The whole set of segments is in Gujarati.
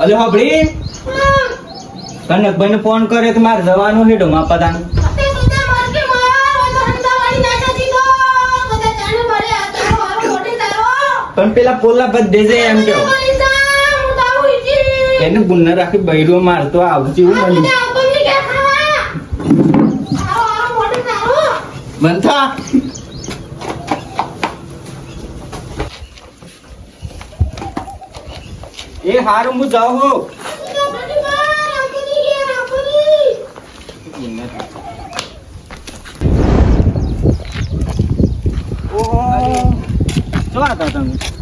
અલે હોબળી કનકભાઈ ને ફોન કરે કે મારે જવાનું હેડો માપા તાનું પણ પેલા પોલા બધે છે એમ કેવો એને ગુન્ના રાખી બૈરો મારતો આવું જેવું બન્યું બંધા એ હારું હું જાઉં હો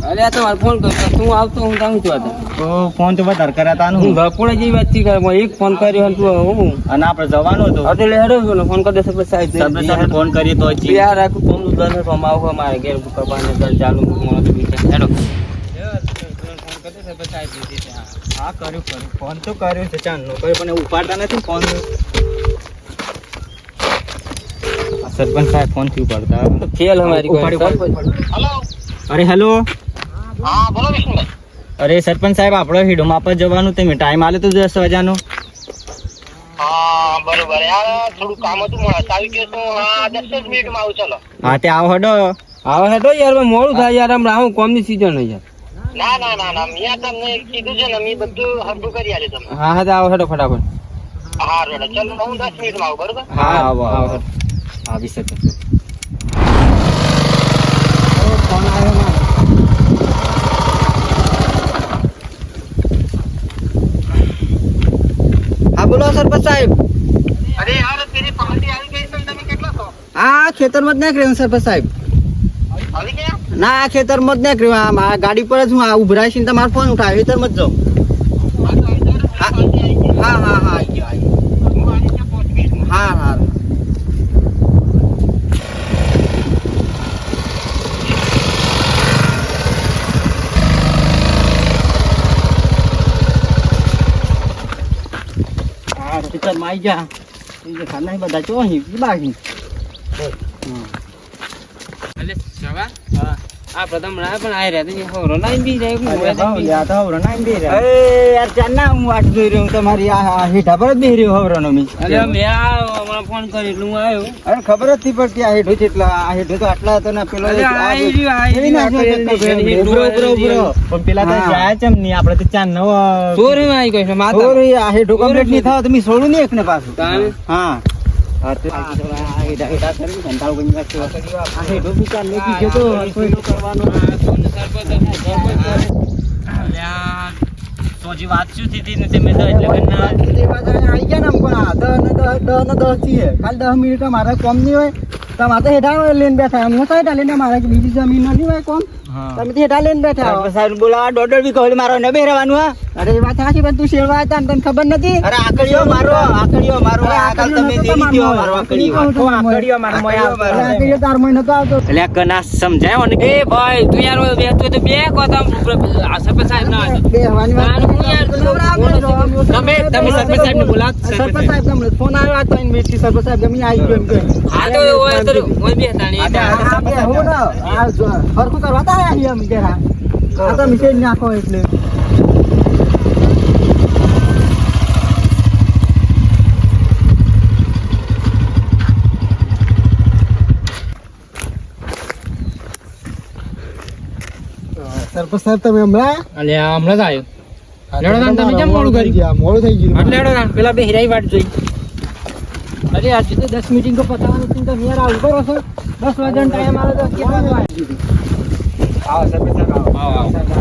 અરે આ તો મારે ફોન કર્યો તું આવતો હું જાઉં છું ફોન તો વધારે કરાતા હું બપોરે જેવી વાત થી કરે એક ફોન કર્યો તું હું અને આપણે જવાનું હતું એટલે હેડો છું ફોન કરી દેશે પછી સાહેબ ફોન કરીએ તો યાર રાખું ફોન ઉધાર આવો મારે ઘેર કરવાને ચાલુ હેડો હા કર્યું ફોન તો કર્યો છે ચાંદ નો કર્યો પણ ઉપાડતા નથી ફોન સરપંચ સાહેબ ફોન થી ઉપાડતા ખેલ અમારી અરે હેલો હા બોલો વિષ્ણુભાઈ. અરે સરપંચ સાહેબ આપણે હીડો માપા જવાનું તમે ટાઈમ આલે તો 10 વાગ્યાનો હા બરોબર યાર થોડું કામ હતું મોડા આવી ગયો તો હા 10 જ મિનિટમાં આવું ચાલો. હા તે આવો હેડો આવો હેડો યાર મોડું થાય યાર આમ રાહું કોમની સીઝન યાર ના મેં તમને કીધું છે ને મેં બધું હરખું કરી આલે તમને. હા હા આવો હેડો ફટાફટ હા રેડો ચાલો હું 10 મિનિટમાં આવું બરોબર. હા આવો આવી શકે છે ફોન આવ્યો ના હા બોલો સરપંચ સાહેબ અરે યાર તેરી પાર્ટી આવી ગઈ છે તમે કેટલા છો? આ ખેતરમાં જ નાખ રહ્યું સરપંચ સાહેબ આવી ગયા? ના આ ખેતરમાં જ નાખ રહ્યું આમ આ ગાડી પર જ હું ઉભરાઈ છે તમારો ફોન ઉઠાવ્યો ખેતરમાં જ જાઉં હા આવી ગયો હું આવી ગયા 5 મિનિટમાં. હા ખેતરમાં આવી જા ખાના બધા ચો અહીં બાકી એટલે સવા આ પ્રથમ ના પણ આય રહે તો હોરો નાઈ બી જાય યાર ચારના હું વાટ જોઈ રહ્યો તમારી આ હેઠા પર જ બેહી રહ્યો હવરાનો મી અરે મેં હમણાં ફોન કરી એટલે હું આવ્યો અરે ખબર જ નથી પડતી આ હેઠો કેટલા આ હેઠો તો આટલા હતો ને પેલો પણ પેલા તો જાય ચમ નહીં આપણે તો ચાર નવ ચોરી માં આવી ગયો છે માતા સોરી આ હેઠો કમ્પ્લીટ નહીં થાવ તમે છોડું નહીં એકને પાછું તાને? હા આ હેઠા કરી ધંધાઓ બની વાત છે આ હેઠો બી ચાર નહીં કીધો તો હેઠો કરવાનો તો જે વાત શું થઈ હતી ને તે મેં એટલે આવી ગયા ને પણ 10 છીએ ખાલી 10 મિનિટ મારે કોમ નહીં હોય તો મારે તો હેઠા લઈને બેઠા હું તો હેઠા લઈને મારે બીજી જમીન નહીં હોય કોમ તમે તો હેઠા લઈને બેઠા સાહેબ બોલા દોઢ વીઘો મારો ને બેહવાનું હા અરે વાત સાચી પણ તું શેરવા હતા તને ખબર નથી અરે આકડીઓ મારો આકાલ તમે જેની દીઓ મારો આકડીઓ મારો મોય આકડીઓ તાર મોય નતો આવતો એટલે કના સમજાયો ને એ ભાઈ તું યાર બેઠો તો બે કોતા આ સરપંચ સાહેબ ના બેહવાની વાત તમે સરપંચ સાહેબ ને બોલાવ સરપંચ સાહેબ તમને ફોન આવ્યો હતો ઇન મિનિટ સરપંચ સાહેબ ગમી આવી ગયો એમ કે હા તો ઓય તો ઓય બે તાણી હરકું કરવા તા આયા એમ કે આ તો મેસેજ નાખો એટલે સરપંચ સાહેબ તમે હમણાં અલ્યા હમણાં જ આવ્યો લેડો તમે કેમ મોડું કર્યું મોડું થઈ ગયું એટલે લેડો પેલા બે હિરાઈ વાટ જોઈ અરે આજે તો 10 મીટિંગ કો પતાવાનું છે તો મેર આવું કરો છો 10 વાગ્યાનો ટાઈમ આવે તો કેટલા વાગે આવો સરપંચ સાહેબ આવો સરપંચ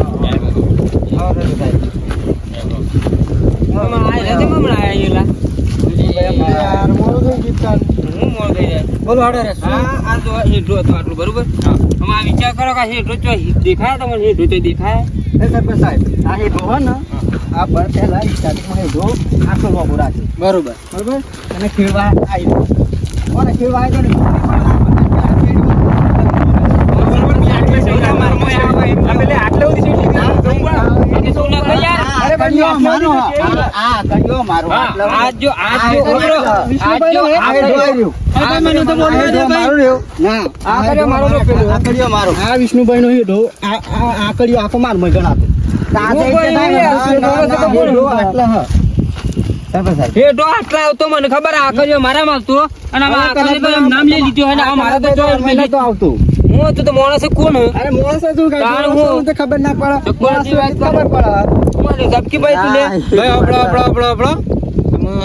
સાહેબ હમણાં આયા છે હમણાં આયેલા યાર મોડું થઈ ગયું હું મોડ થઈ જાય બોલો હાડે રે આ તો હેઠો હતો આટલું બરોબર હવે આ વિચાર કરો કે હેઠો ચો દેખાય તમને હેઠો તો દેખાય એ સરપંચ સાહેબ આ હેઠો હો ને આ પર પહેલા સ્ટાર્ટિંગમાં હેઠો આખો લોબો રાખે બરોબર અને ખેડવા આવી કોને ખેડવા આવી ને આકડીઓ મારો હા, આટલો આજ જો વિષ્ણુભાઈ આજ જો મને તો બોલવા દે ભાઈ. ના આકડીઓ મારો તો પેલો. આકડીઓ મારો આ વિષ્ણુભાઈ નો હેડો આકડીઓ આખો માર મય ગણાતો હેઠો આટલા આવતો મને ખબર આ આકડીઓ મારામાં આવતો અને આમાં આકડીઓ તો એમ નામ લઈ લીધું અને આ મારા તો ચોર મેં તો આવતું હું તો માણસ કોણ અરે મોણસ હતું કઈ તાણ મોણસ હું. હતું તો ખબર ના પડે તો કોણ મોણસ હતું તો ખબર પડે મને ધબકી ભાઈ તું લે ભાઈ આપણો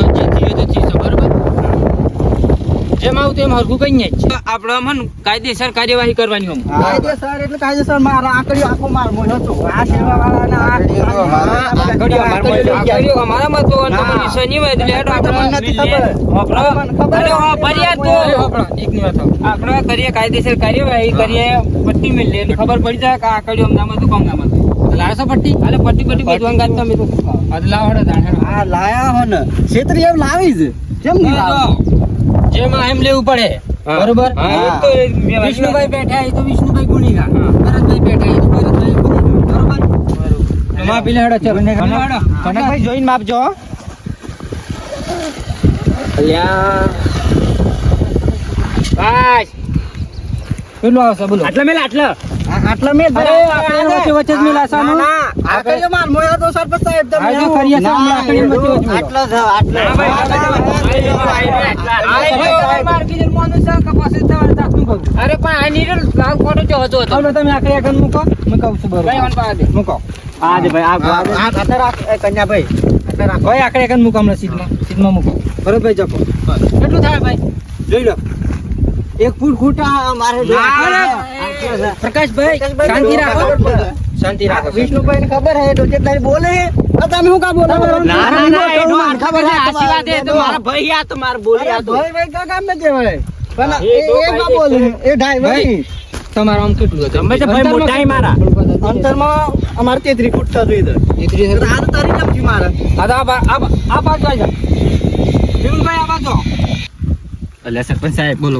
જે થયું તો થયું છે, બરોબર જેમ આવું તેમ હરખું કઈ નહીં જ આપણે મન કાયદેસર કાર્યવાહી કરવાની હમ કાયદેસર એટલે કાયદેસર મારા આકડીઓ આખો માર મોય હતો આ સેવાવાળાના આકડીઓ અમારામાં તો અને તમને શનિવાર એટલે હેડો આપણે નથી ખબર. અરે હા, ફરિયાદ તો આપણે કરીએ કાયદેસર કાર્યવાહી કરીએ પટ્ટી મેળ લે એટલે ખબર પડી જાય કે આ આકડીઓ અમદાવાદ તો કોમ નામ હતું લાવશો પટ્ટી અરે પટ્ટી બધું અંગાત તમે તો લાવડો આ લાયા હો ને છેતરી એમ લાવી જ કેમ નહીં લાવે? જેમાં એમ લેવું પડે બરોબર હા. એક તો વિષ્ણુભાઈ બેઠા એ તો વિષ્ણુભાઈ ગુનેગાર ભરતભાઈ બેઠા એ તો ભરતભાઈ ગુનેગાર બરોબર માં પેલા હેડો ચલો કનકભાઈ જોઈને માપજો હો. ભાઈ કેટલું આવશે બોલો આટલા મેલા આટલા આટલા મેં અરે, આપણે વચ્ચે વચ્ચે જ મિલાશાનું. આકડીઓ માર મોય હતો સરપંચ સાહેબ તમે આ જો આવું. કરીએ છે, હમણાં આકડીઓ વચ્ચે વચ્ચે મિલાવો. આટલો જ આટલો ના ભાઈ, અરે પણ આ નીરલ ભાવ ખોટો જો હતો હવે તમે આખરે આગળ મૂકો મેં કહું છું બરોબર મૂકો આ દે ભાઈ આ આટલે રાખ એ કન્યાભાઈ આટલે રાખ ભાઈ આખરે આગળ મૂકો હમણાં સીધમાં મૂકો બરોબર જપો કેટલું થાય ભાઈ જોઈ લો 1 ફૂટ ખૂટા મારે પ્રકાશભાઈ શાંતિ રાખો શાંતિ રાખો વિષ્ણુભાઈ ને ખબર હે તો તારી બોલે હે તો તમે હું કા બોલો ખબર હે આશીર્વાદ હે તો મારા ભાઈ આ તો માર બોલી આ તો ભાઈ ભાઈ કા કામ નથી હવે પણ એ તો એ કા બોલે એ ઢાઈ ભાઈ તમારું આમ કેટલું હતું અમે તો ભાઈ મોટાઈ મારા અંતરમાં અમારે 33 ફૂટ થતું ઇધર આ તો તારી કેમ થી મારે આ બાજુ આવી જા વિમલભાઈ આ બાજુ અલ્યા સરપંચ સાહેબ બોલો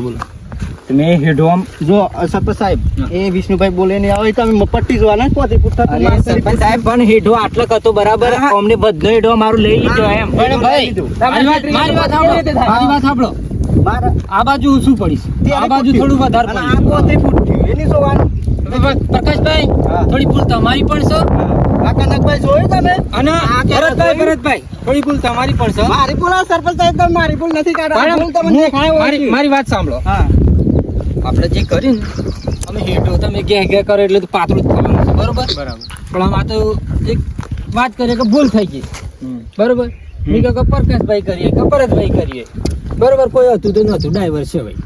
તમે હેડો આમ જો સરપંચ સાહેબ એ વિષ્ણુભાઈ બોલે ને આવે તમે પટ્ટી જોવાના 35 ફૂટ થતું અરે સરપંચ સાહેબ પણ હેડો આટલો કતો બરાબર અમને બધો હેડો મારું લઈ લીધો એમ પણ ભાઈ, મારી વાત સાંભળો મારે આ બાજુ શું પડીશ આ બાજુ થોડું વધારે અને આ 35 ફૂટ થયું એની જોવાનું પ્રકાશભાઈ હા. થોડી ભૂલ તમારી પણ છે આ કનકભાઈ જોયું તમે અને આ ક્યારે ભરતભાઈ થોડી ભૂલ તમારી પણ છે મારી ભૂલ આ સરપંચ સાહેબ તમે મારી ભૂલ નથી કાઢા પણ ભૂલ તમને દેખાય હોય છે. મારી વાત સાંભળો હા આપણે જે કર્યું ને અમે હેઠો તમે ઘે કરો એટલે તો પાતળું જ થવાનું છે બરોબર પણ આમાં તો એક વાત કરીએ કે ભૂલ થઈ ગઈ બરોબર મેં કહ્યું કે પ્રકાશભાઈ કરીએ કે ભરતભાઈ કરીએ બરોબર કોઈ હતું તો નતું ડ્રાઈવર છે ભાઈ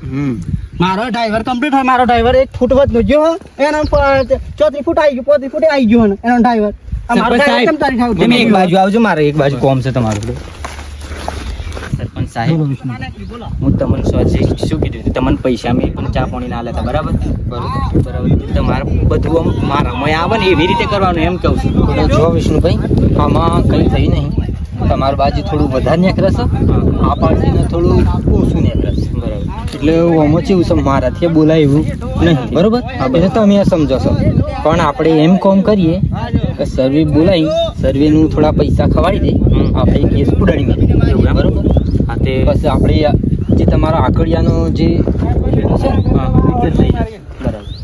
મારો ડ્રાઈવર કમ્પ્લીટ હોય મારો ડ્રાઈવર 1 ફૂટ વધુ ગયો એનો 34 ફૂટ આવી ગયો 35 ફૂટ આવી ગયો એનો ડ્રાઈવર મારો ડ્રાઈવર કેમ તારી ઠાવ તમે એક બાજુ આવજો મારે એક બાજુ કોમ છે તમારું સરપંચ સાહેબ હું તમને શું કીધું હતું તમને પૈસા મેં પણ ચા પાણી ના લેતા બરાબર તમારે બધું આમ મારા મય આવે ને એવી રીતે કરવાનું એમ કહું છું જો વિષ્ણુભાઈ આમાં કંઈ થઈ નહીં તમારું બાજુ થોડું વધારે નીકળશે આ પાર્ટીને થોડું ઓછું નીકળશે બરાબર એટલે આમાં કેવું છે મારાથી બોલાય એવું નહીં બરોબર એટલે તમે સમજો છો પણ આપણે એમ કોમ કરીએ કે સર્વે બોલાવી સર્વેનું થોડા પૈસા ખવાડી દે આપણે કેસ ઉડાડી નાખીએ એવું બરોબર હા તે બસ આપણે જે તમારો આકડિયાનો જે છે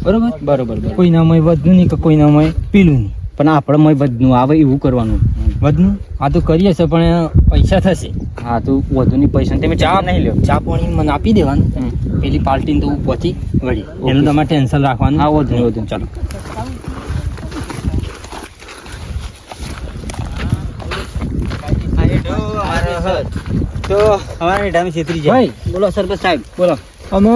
બરોબર કોઈના મય વધનું નહીં કે કોઈના મય પીલું નહીં પણ આપણે મય વધનું આવે એવું કરવાનું વધનું હા તો કરીએ છે પણ પૈસા થશે હા તો વધુની પૈસા તમે ચા નહીં લો ચા પાણી મને આપી દેવાનું પેલી પાર્ટીને તો પહોંચી વળી એનું તમારે ટેન્શન રાખવાનું હા વધુ ચાલો તો અમારી ટાઈમ છેતરી ભાઈ બોલો સરપંચ સાહેબ બોલો અમે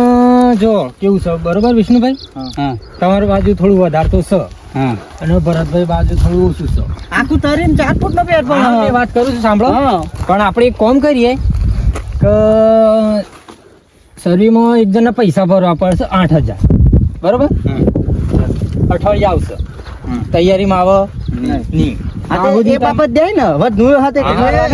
જો કેવું છે બરોબર વિષ્ણુભાઈ હા તમારી બાજુ થોડું વધારે તો છે હા અને ભરતભાઈ બાજુ થોડું ઓછું છે આખું તરીને 4 ફૂટ નો પેટ હા, એ વાત કરું છું સાંભળો હા. પણ આપણે એક કામ કરીએ કે સર્વીમાં એક જણના પૈસા ભરવા પડશે 8,000 બરોબર અઠવાડિયે આવશે તૈયારીમાં આવે નહીં હા, તો એ બાબત દે ને વધનું હાથે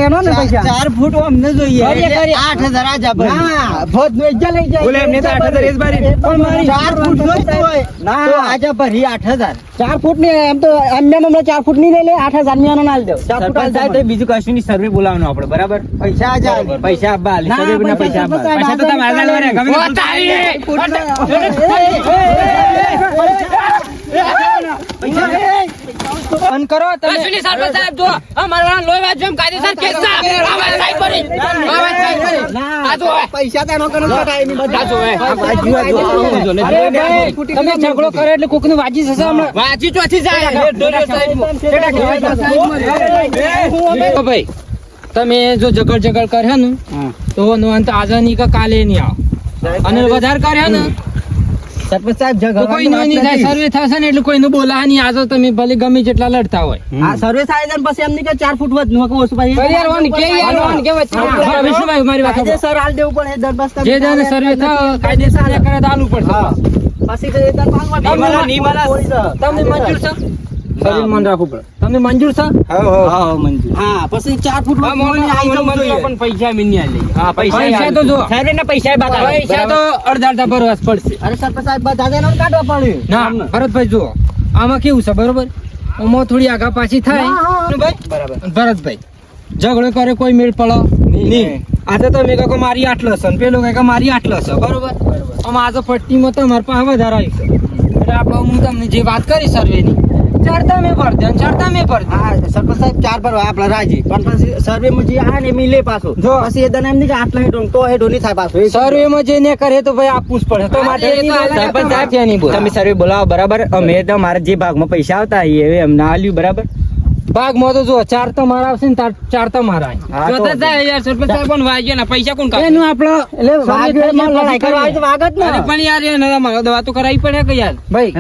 એનો ને પૈસા 4 ફૂટ અમને જોઈએ એટલે 8,000 આજા ભાઈ ના વધનું એક જા લઈ જાય બોલે એમને તો 8,000 એ જ બારી. પણ મારી 4 ફૂટ જોઈતું હોય ના તો આજા ભરી 8,000 4 ફૂટ ને એમ તો એમને 4 ફૂટ ની લઈ લે 8,000 ની આનો નાલ દો 4 ફૂટ સરપંચ સાહેબ તો બીજું કશું નહીં, સર્વે બોલાવવાનો આપણે, બરાબર? પૈસા આજા પૈસા આપવા આલી, સર્વે ના પૈસા આપવા. પૈસા તો તમારે આલવા રે, ગમે બંધ કરો તમે પૈસા તો એનો કરો તમે ઝઘડો કરો એટલે કોક નું વાજી જશે હમણાં. વાજી ચોથી જાય ભાઈ તમે જો જગડ કર્યો ને તો નો અંત આજે નહીં કે કાલે નહીં આવ અને વધારે કર્યો ને સરપંચ સાહેબ તો કોઈ નો નહીં થાય. સર્વે થશે ને એટલે કોઈનું બોલા નહીં. આજે તમે ભલે ગમે જેટલા લડતા હોય આ સર્વે થાય છે ને પછી એમ નહીં કે 4 ફૂટ વધનું કે ઓછું ભાઈ વિષ્ણુભાઈ મારી વાત સાંભળો. સર હાલ દેવું પડે દર બસ જે દાને સર્વે થાય કાયદેસર કરે તો આલવું પડશે. પછી તો એ દર માંગવા તમને મંજૂર છે? શરીર મન રાખવું પડે. તમને મંજૂર છે? હા મંજૂર. હા પછી 4 ફૂટ હા, વધનું મને આવી જવું મંજૂર જોઈએ. પણ પૈસા મેં નહીં આલી. હા પૈસા તો જો સર્વે ના પૈસા બાકા પૈસા તો અડધા ભરવા જ પડશે. અરે સરપંચ સાહેબ બધા જણા કાઢવા પડ્યું ના ભરતભાઈ જુઓ આમાં કેવું છે બરોબર, આમાં થોડી આગા પાછી થાય બરાબર. ભરતભાઈ ઝઘડો કરે કોઈ મેળ પડો નહીં. આજે તમે કહો કે મારી આટલો છે ને પેલો કહે કે મારી આટલો છે બરોબર. આમાં આજે પટ્ટીમાં તમારે પાસે વધારે આવી છે એટલે આપણે હું તમને જે વાત કરી સર્વેની ચડતા મેં ભર દે ચડતા મેં ભર દે. હા સરપંચ સાહેબ 4 ભરવા આપણા રાજી પણ પછી સર્વે માં જે આ ને મિલે પાછો જો. પછી એ દન એમ નહીં કે આટલા હેડો તો હેડો નહીં થાય પાછો સર્વેમાં જે ને કરે તો ભાઈ આપવું જ પડે તો માટે સરપંચ સાહેબ નહીં બોલ. તમે સર્વે બોલાવો, બરાબર? અમે તો મારા જે ભાગમાં પૈસા આવતા એ એમને આલ્યું, બરાબર? ભાગમાં તો જો 4 તમારા આવશે ને 4 તમારા હા, તો જોતા જાય યાર સરપંચ સાહેબ પણ વાગ્યો ને પૈસા કોણ કાઢે? એનું આપણો એટલે વાગ્યો લડાઈ કરવા આવે તો વાગ જ અરે ને પણ યાર એને મારો દવા તો કરાવી પડે કે યાર ભાઈ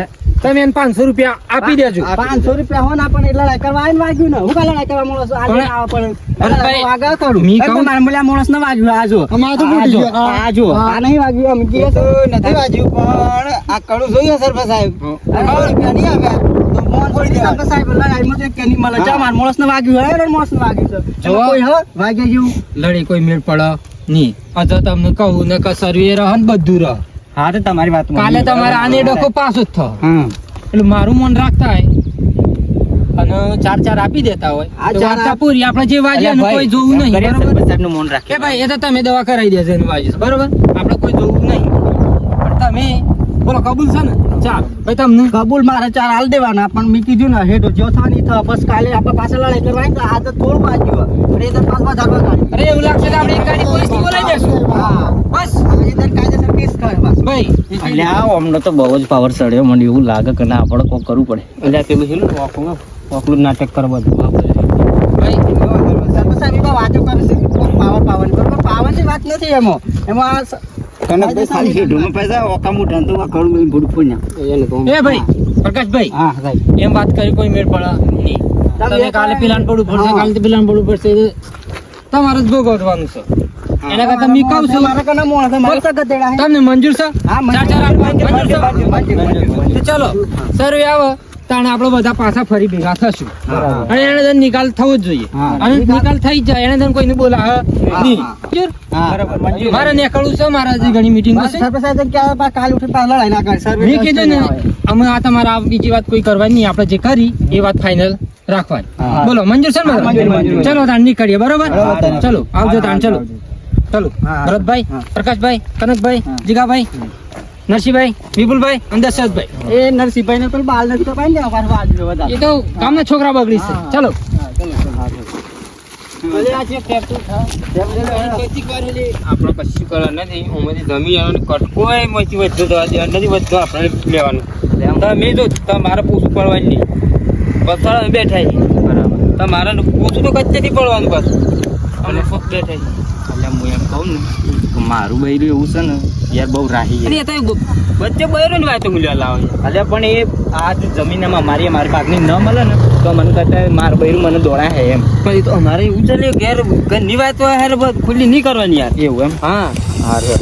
તમે એને 500 રૂપિયા આપી દેજો. 500 રૂપિયા હોય ને આપણને એટલે લડાઈ કરવા આવીને વાગ્યું ને હું કા લડાઈ કરવા મોળસ આજે પણ- આવા પડે અરે ભાઈ, વાગા થોડું મી એ કહું- તો મારા બોલ્યા મોળસ ન વાગ્યું આ જો અમારે તો ફૂટી ગયું. આ જો આ નહીં વાગ્યું અમે કીએ તો નથી વાગ્યું પણ આ કડું જોઈએ સરપંચ સાહેબ આ 100 રૂપિયા નહીં આવ્યા તો મોહન પડી દે સરપંચ સાહેબ લડાઈમાં તો એક કે નહીં મળે જા મારા મોળસ ન વાગ્યું હે મોળસ ન વાગ્યું છે જો. કોઈ હ વાગ્યા જેવું લડી કોઈ મેળ પડે નહીં. આજે તમને કહું ને કે સર્વે રહે ને બધું રહે. હા તો તમારી વાત કાલે તમારે આને ડખો પાછો જ થયો હા એટલે મારું મન રાખતા હોય અને 4 આપી દેતા હોય આ તો ચાર વાર્તા પૂરી. આપણે જે વાગ્યાનું કોઈ જોવું નહીં બરોબર સાહેબનું મૌન રાખે. કે ભાઈ એ તો તમે દવા કરાવી દેજો એની વાજી બરોબર, આપણે કોઈ જોવું નહીં. પણ તમે બોલો કબૂલ છે ને? ચાલ ભાઈ તમને કબૂલ મારે 4 હાલ દેવાના પણ મેં કીધું ને હેડો જો થવાની થા બસ કાલે આપણે પાછળ લડાઈ કરવાની તો આજે થોડું વાગ્યું અને એ તો પાછ વધારવા કાઢી અરે એવું લાગશે તો આપણે એક ગાડી પોલીસની બોલાવી દેશું. હા બસ એ તો કાયદેસર કેસ કરે બસ ભાઈ એટલે આ અમને તો બહુ જ પાવર ચડ્યો, મને એવું લાગે કે ના આપણે કોક કરવું પડે. એટલે પેલું છે ને ઓકલું નાટક કરવા દો. ભાઈ સરપંચ સાહેબ એમાં વાતો કરે છે પાવર પાવર ની પણ પાવરની વાત નથી એમાં એ ભાઈ પ્રકાશભાઈ હા સાહેબ એમ વાત કરી કોઈ મેળ પડે નહીં. તમે કાલે પેલાને પડવું પડશે કાલે તો પેલાને પડવું પડશે એ તમારે જ ભોગવવાનું છે. એના કરતા મેં કહું છું મારા કને મોણ છે મારી સગત દેડા હે તમને મંજૂર છે? હા ચાર આપવા મંજૂર છે? તો ચલો સર્વે આવે તાણે આપણે બધા પાછા ફરી ભેગા થશું અને એને ધન નિકાલ થવો જ જોઈએ. હા. અને નિકાલ થઈ જ જાય એને ધન કોઈને બોલાવે નહીં. મંજૂર? હા મારે નીકળવું છે, મારા હજી ઘણી મીટિંગ બસ છે. સરપંચ સાહેબ કે કાલ ઉઠી પાછળ લડાઈ ના કરે સર્વે મેં કીધું ને અમે આ તમારા આ બીજી વાત કોઈ કરવાની નહીં, આપણે જે કરી એ વાત ફાઇનલ રાખવાની. હા. બોલો મંજૂર છે ને બધા? મંજૂર. ચલો તાણ નીકળીએ બરોબર. બરોબર. ચલો આવજો તાણ ચલો ચલો હા. ભરતભાઈ, હા. પ્રકાશભાઈ, કનકભાઈ, હા. જીગાભાઈ, નરસિંહભાઈ, વિપુલભાઈ અને દશરથભાઈ. એ નરસિંહભાઈ ને પેલું બાલ નથી તો પાઈ ને પાછું આજુ વધારે એ તો ગામના છોકરા બગડી છે. હા. ચલો આપણે કશું કરવા નથી. ઉમેથી જમી આવવાનું કટકો માંથી વધતો તો આજે નથી વધતો આપણે લેવાનું. તમે જો તમારે પૂછવું પડવાનું નહીં. પસાડ બેઠા છીએ. બરાબર. તમારે પૂછવું તો કચ્ચે થી પડવાનું બસ અને બેઠા છીએ. એટલે હું એમ કહું ને કે મારું બૈરું એવું છે ને યાર બહુ રાહી છે. અને એ તો વચ્ચે બહેરો ની વાતો મૂલ્યા લાવે છે. અલ્યા પણ એ આ જે જમીનમાં મારી ભાગની ન મળે ને તો મને કરતા મારું બૈરું મને દોડા હે એમ. પણ એ તો અમારે એવું ચાલે ઘેર ઘરની વાતો હેર ખુલ્લી નહીં કરવાની યાર. એવું એમ? હા હારું.